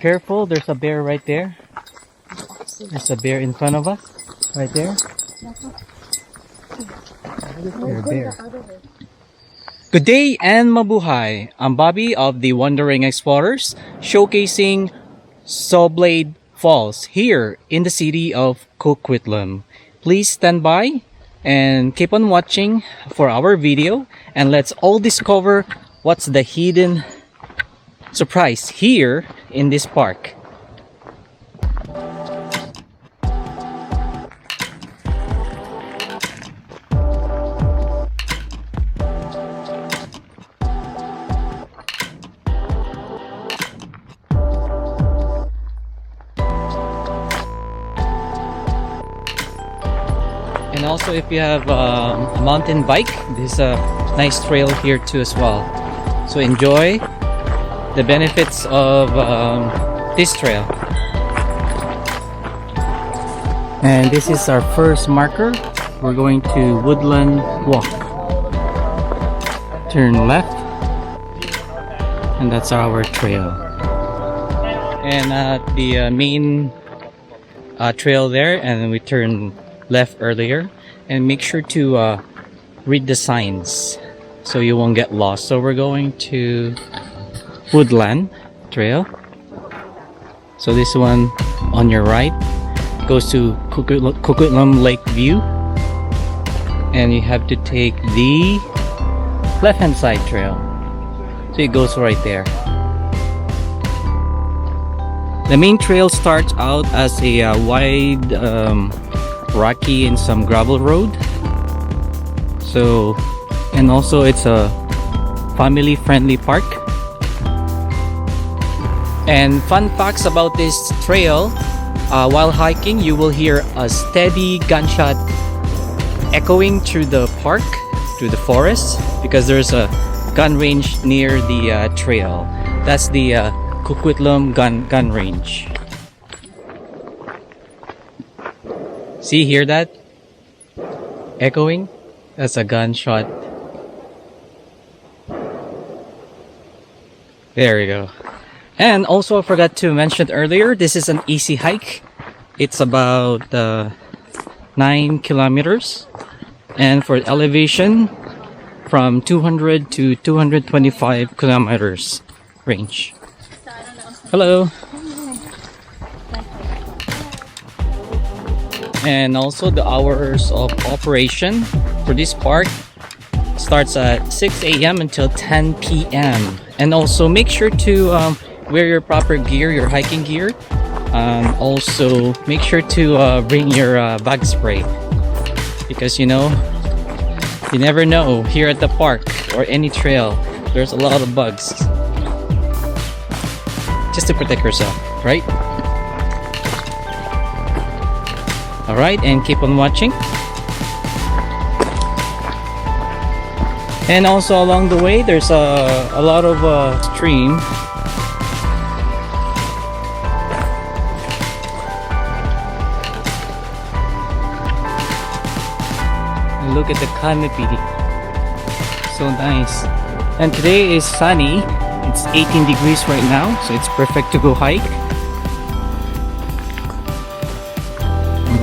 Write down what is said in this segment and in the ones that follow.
Careful, there's a bear right there. There's a bear in front of us. Right there. Bear. Good day and mabuhay. I'm Bobby of the Wandering Explorers, showcasing Sawblade Falls here in the city of Coquitlam. Please stand by and keep on watching for our video, and let's all discover what's the hidden surprise here in this park. And also, if you have a mountain bike, there's a nice trail here too as well. So enjoy the benefits of this trail. And this is our first marker. We're going to Woodland Walk. Turn left, and that's our trail. And the main trail there, and then we turn left earlier, and make sure to read the signs so you won't get lost. So we're going to Woodland Trail. So this one on your right goes to Coquitlam Lake View, and you have to take the left hand side trail, so it goes right there. The main trail starts out as a wide rocky and some gravel road. So, and also it's a family friendly park. And fun facts about this trail, while hiking you will hear a steady gunshot echoing through the park, through the forest, because there's a gun range near the trail. That's the Coquitlam gun range. See, hear that? Echoing? That's a gunshot. There we go. And also, I forgot to mention earlier, this is an easy hike. It's about 9 kilometers. And for elevation, from 200 to 225 kilometers range. Hello. And also the hours of operation for this park starts at 6 a.m. until 10 p.m. And also make sure to wear your proper gear, your hiking gear. Also make sure to bring your bug spray, because you know, you never know, here at the park or any trail there's a lot of bugs. Just to protect yourself, right? Alright, and keep on watching. And also along the way there's a lot of stream. And look at the canopy, so nice. And today is sunny. It's 18 degrees right now, so it's perfect to go hike.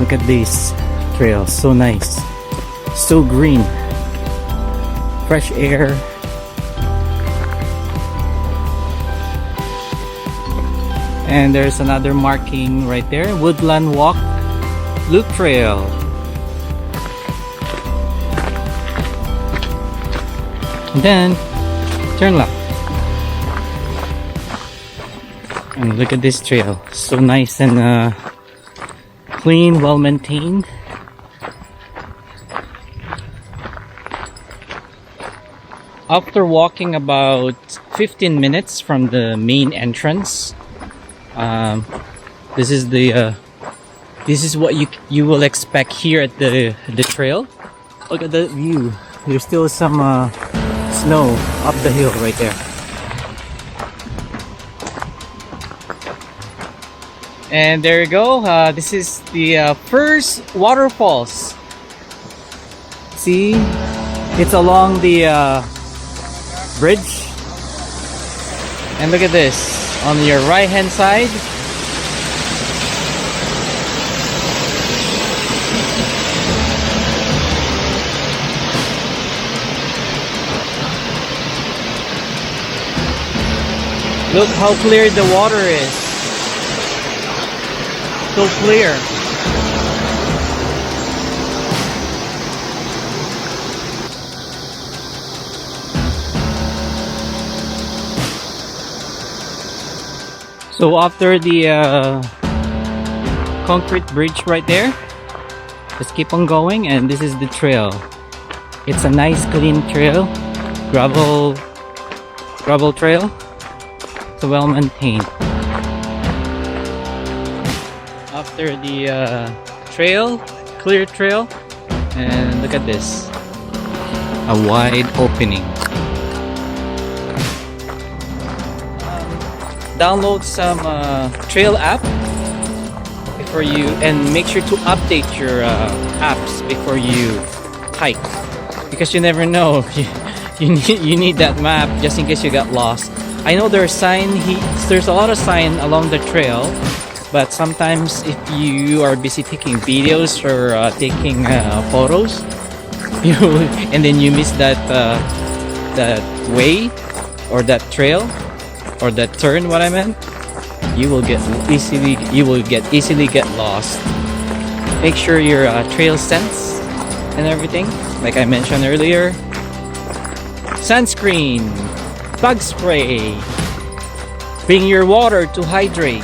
Look at these trails, so nice, so green, fresh air. And there's another marking right there, Woodland Walk Loop Trail. And then turn left. And look at this trail, so nice and clean, well maintained. After walking about 15 minutes from the main entrance, this is what you will expect here at the trail. Look at the view. There's still some snow up the hill right there. And there you go. This is the first waterfalls. See, it's along the bridge. And look at this. On your right hand side, look how clear the water is. So clear. So after the concrete bridge right there, let's keep on going, and this is the trail. It's a nice clean trail, gravel trail. It's well maintained. After the trail, clear trail, and look at this, a wide opening. Download some trail app before you, and make sure to update your apps before you hike, because you never know. you need that map just in case you got lost. I know there's a lot of sign along the trail, but sometimes if you are busy taking videos or taking photos, and then you miss that way or that trail or that turn, what I meant, you will easily get lost. Make sure your trail sense and everything, like I mentioned earlier. Sunscreen, bug spray, bring your water to hydrate.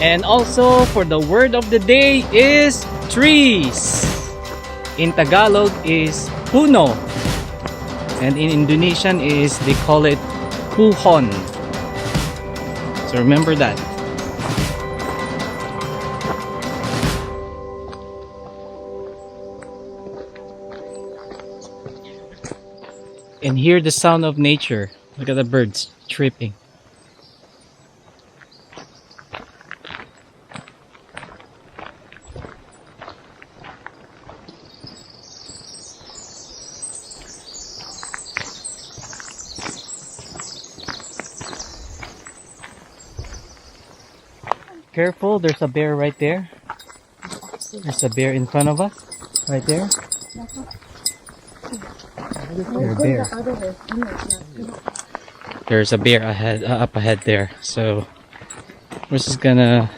And also, for the word of the day is trees. In Tagalog is puno, and in Indonesian is, they call it puhon. So remember that. And hear the sound of nature. Look at the birds chirping. Careful, there's a bear right there. There's a bear in front of us, right there. There's a bear ahead, up ahead there. So we're just gonna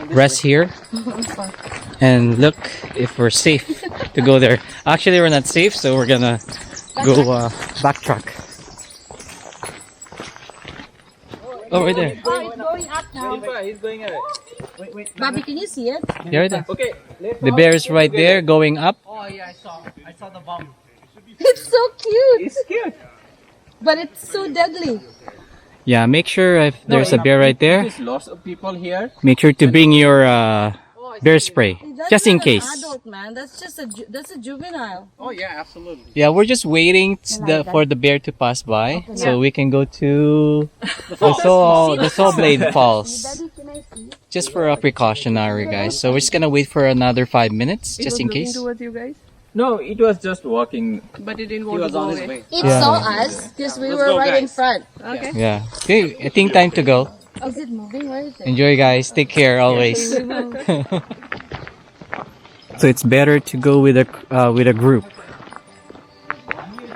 rest here and look if we're safe to go there. Actually, we're not safe, so we're gonna go backtrack. Oh, right there. Oh, it's going up now. He's going at it. Wait. Bobby, can you see it? Yeah, right there. Okay. The bear is right there, going up. Oh yeah, I saw the bomb. It's so cute. It's cute. But it's so deadly. Yeah, make sure if there's a bear right there, There's lots of people here. make sure to bring your bear spray, That's just in not case. An adult, man. That's just that's a juvenile. Oh yeah, absolutely. Yeah, we're just waiting for the bear to pass by, so we can go to the Sawblade Falls. Daddy, can I see? Just for a precautionary, guys. So we're just gonna wait for another 5 minutes, just in case. Towards you guys, No, it was just walking. but it didn't He want was to go on his away. way. It Yeah. saw us because we Let's were go, right in guys. front. Okay. Yeah. Okay, I think time to go. Is it moving? Where is it? Enjoy, guys. Take care always. So it's better to go with a group.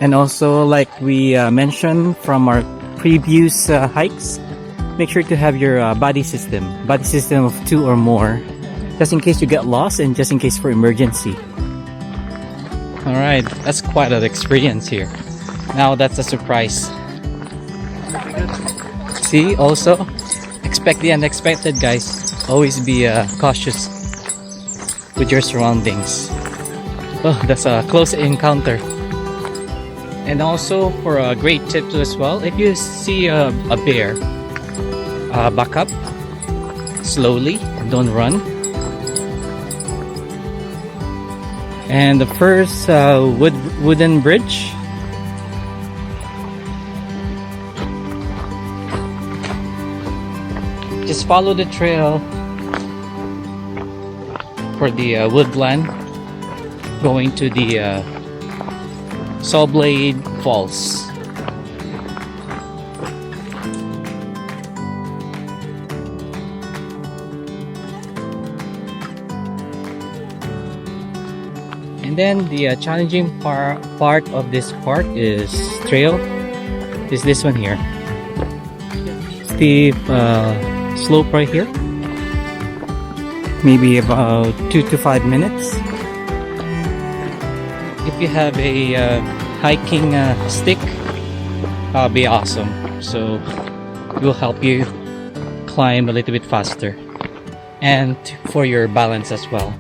And also, like we mentioned from our previous hikes, make sure to have your body system of 2 or more, just in case you get lost and just in case for emergency. All right, that's quite an experience here. Now that's a surprise. See, also expect the unexpected, guys. Always be cautious with your surroundings. Oh, that's a close encounter. And also, for a great tip too as well, if you see a bear, back up slowly, don't run. And the first wooden bridge, just follow the trail for the woodland going to the Sawblade Falls. And then the challenging part of this part is trail. Is this one here. Steep slope right here. Maybe about 2 to 5 minutes. If you have a hiking stick, that'll be awesome. So it will help you climb a little bit faster and for your balance as well.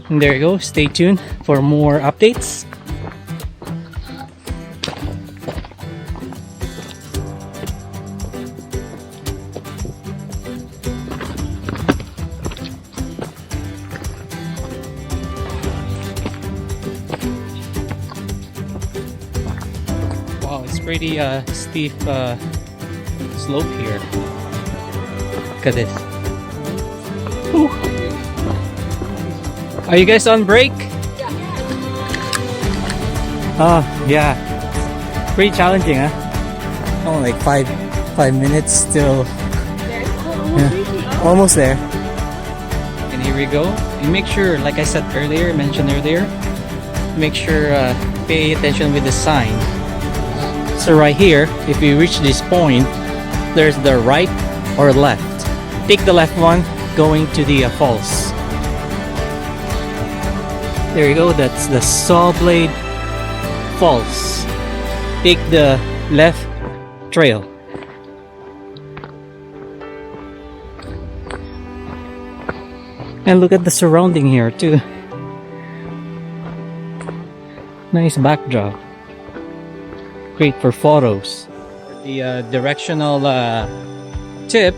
And there you go. Stay tuned for more updates. Wow, it's pretty steep slope here. Look at this. Whew. Are you guys on break? Oh, yeah. Pretty challenging, huh? Oh, like five minutes still. Yeah. Almost there. And here we go. And make sure, like I said earlier, mentioned earlier, make sure pay attention with the sign. So right here, if you reach this point, there's the right or left. Take the left one going to the falls. There you go, that's the Sawblade Falls. Take the left trail. And look at the surrounding here too. Nice backdrop. Great for photos. The directional tip,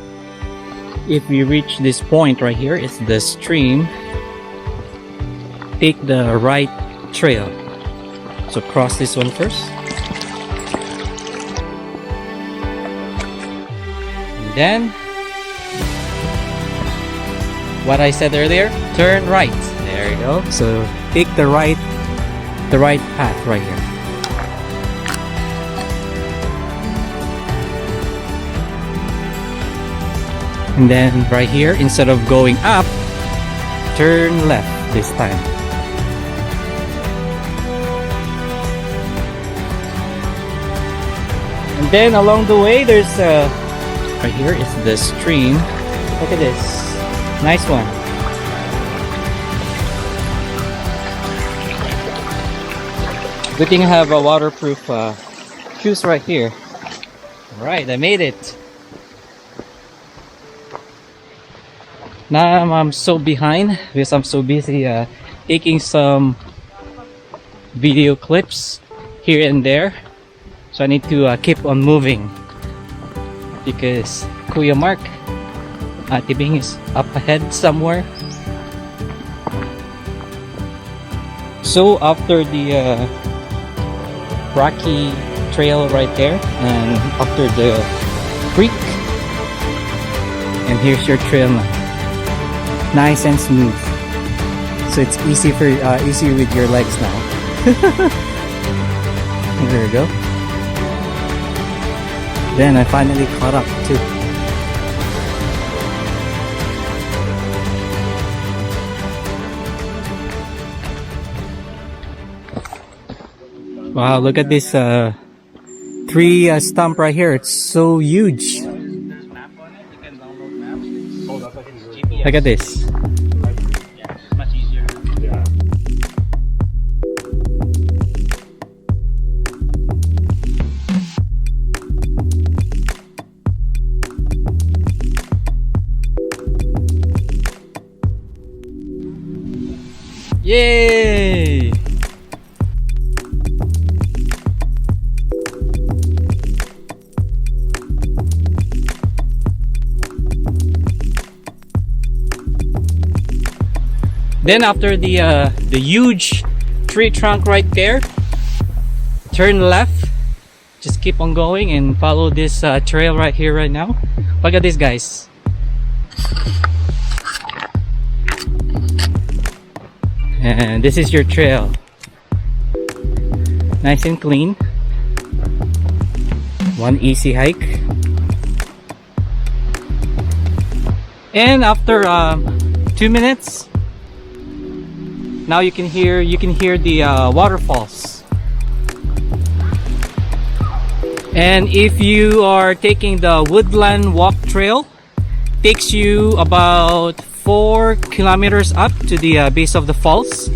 if we reach this point right here, it's the stream. Take the right trail. So cross this one first. And then, what I said earlier, turn right. There you go. So take the right path right here. And then right here, instead of going up, turn left this time. And then along the way, there's right here is the stream. Look at this, nice one. Good thing I have a waterproof shoes right here. All right, I made it. Now I'm so behind because I'm so busy taking some video clips here and there. So I need to keep on moving because Kuya Mark, Ate Bing is up ahead somewhere. So after the rocky trail right there and after the creek, and here's your trail now. Nice and smooth, so it's easy with your legs now. There we go. Then I finally caught up too. Wow, look at this tree stump right here. It's so huge. Look at this. Much easier. Yeah. Yay! Then after the huge tree trunk right there, turn left. Just keep on going and follow this trail right here right now. Look at this, guys. And this is your trail. Nice and clean. One easy hike. And after 2 minutes, Now you can hear the waterfalls. And if you are taking the Woodland Walk Trail, takes you about 4 kilometers up to the base of the falls.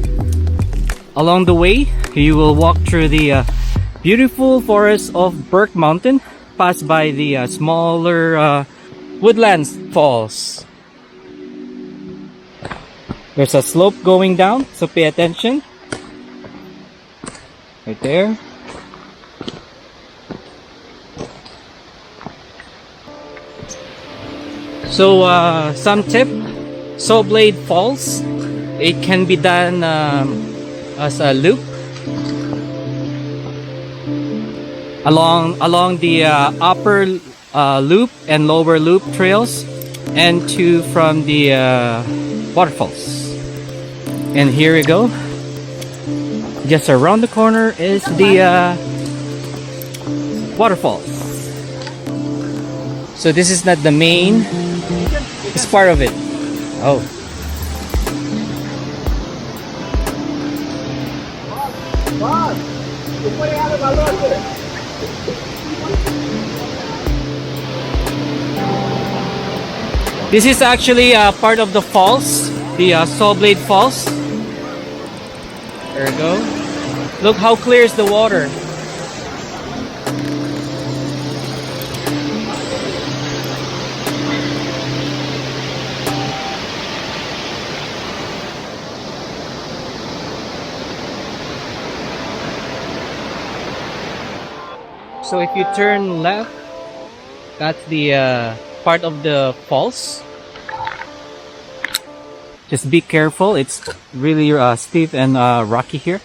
Along the way, you will walk through the beautiful forest of Burke Mountain, pass by the smaller Woodlands Falls. There's a slope going down, so pay attention. Right there. So some tip, Sawblade Falls, it can be done as a loop along the upper loop and lower loop trails, and to from the waterfalls. And here we go. Just around the corner is the waterfalls. So this is not the main, it's part of it. Oh. This is actually part of the falls, the Sawblade Falls. There we go. Look how clear is the water. So if you turn left, that's the part of the falls. Just be careful, it's really steep and rocky here.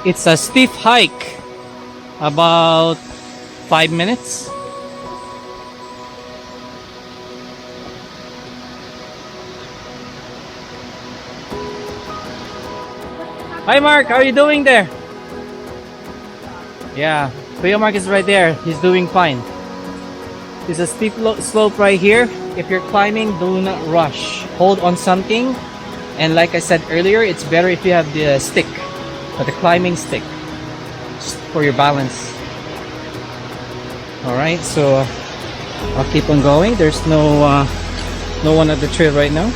It's a steep hike, about 5 minutes. Hi Mark, how are you doing there? Yeah, Kuya Mark is right there. He's doing fine. There's a steep slope right here. If you're climbing, do not rush. Hold on something. And like I said earlier, it's better if you have the stick. The climbing stick, just for your balance. Alright, so I'll keep on going. There's no one at the trail right now.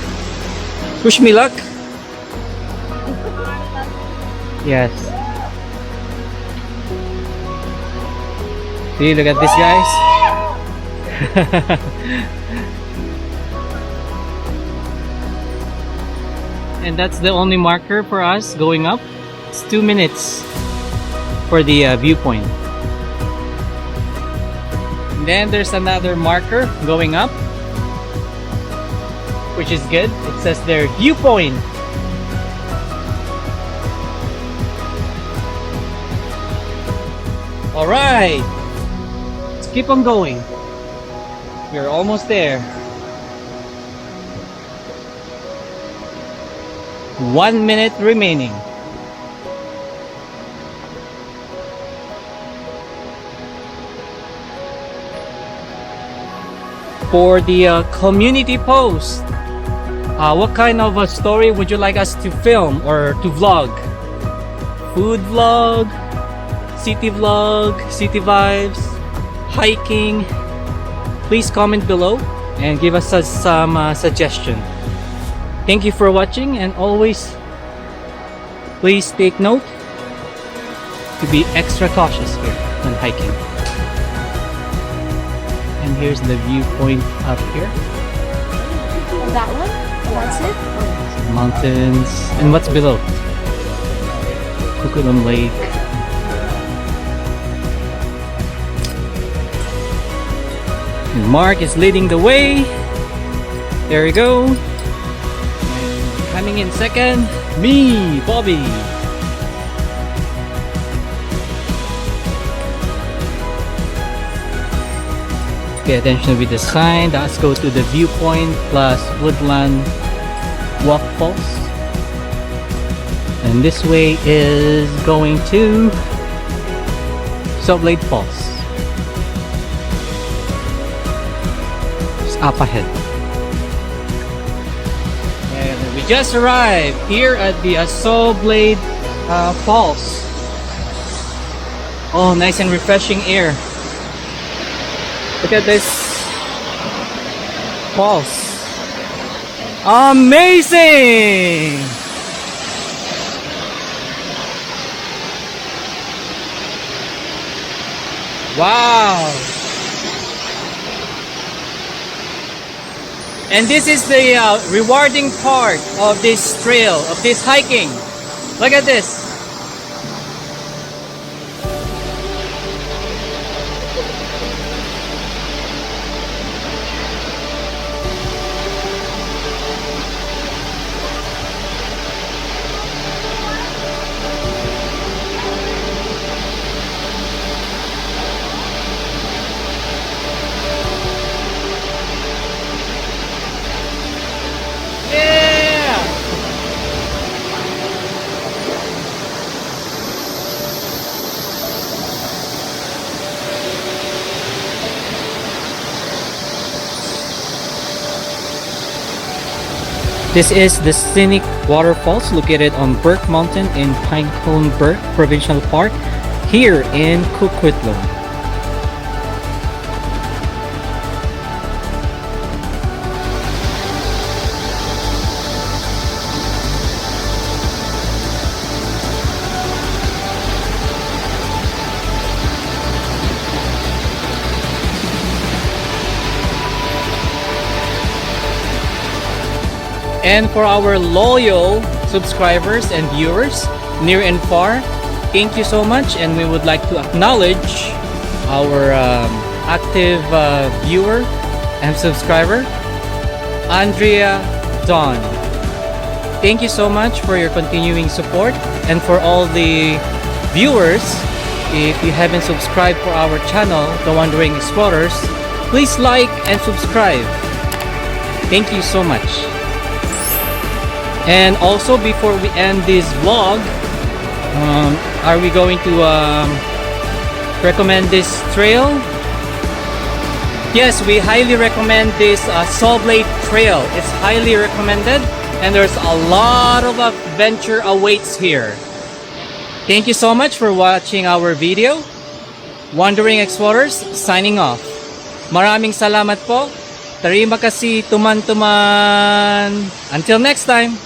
Wish me luck. Yes. See, look at this, guys. And that's the only marker for us going up. It's 2 minutes for the viewpoint. And then there's another marker going up, which is good. It says there, viewpoint. Alright, let's keep on going. We're almost there. 1 minute remaining. For the community post, what kind of a story would you like us to film or to vlog? Food vlog, city vibes, hiking? Please comment below and give us some suggestion. Thank you for watching, and always please take note to be extra cautious here when hiking. And here's the viewpoint up here. That one? That's it? Mountains. And what's below? Coquitlam Lake. And Mark is leading the way. There we go. Coming in second. Me, Bobby. Pay attention with the sign. Let's go to the viewpoint plus woodland waterfalls. And this way is going to Sawblade Falls. It's up ahead. And we just arrived here at the Sawblade Falls. Oh, nice and refreshing air. Look at this falls. Amazing! Wow! And this is the rewarding part of this trail, of this hiking. Look at this. This is the scenic waterfalls located on Burke Mountain in Pinecone Burke Provincial Park here in Coquitlam. And for our loyal subscribers and viewers, near and far, thank you so much. And we would like to acknowledge our active viewer and subscriber, Andrea Dawn. Thank you so much for your continuing support. And for all the viewers, if you haven't subscribed for our channel, The Wandering Explorers, please like and subscribe. Thank you so much. And also, before we end this vlog, are we going to recommend this trail? Yes, we highly recommend this Sawblade Trail. It's highly recommended, and there's a lot of adventure awaits here. Thank you so much for watching our video. Wandering Explorers signing off. Maraming salamat po. Terima kasih teman-teman. Until next time.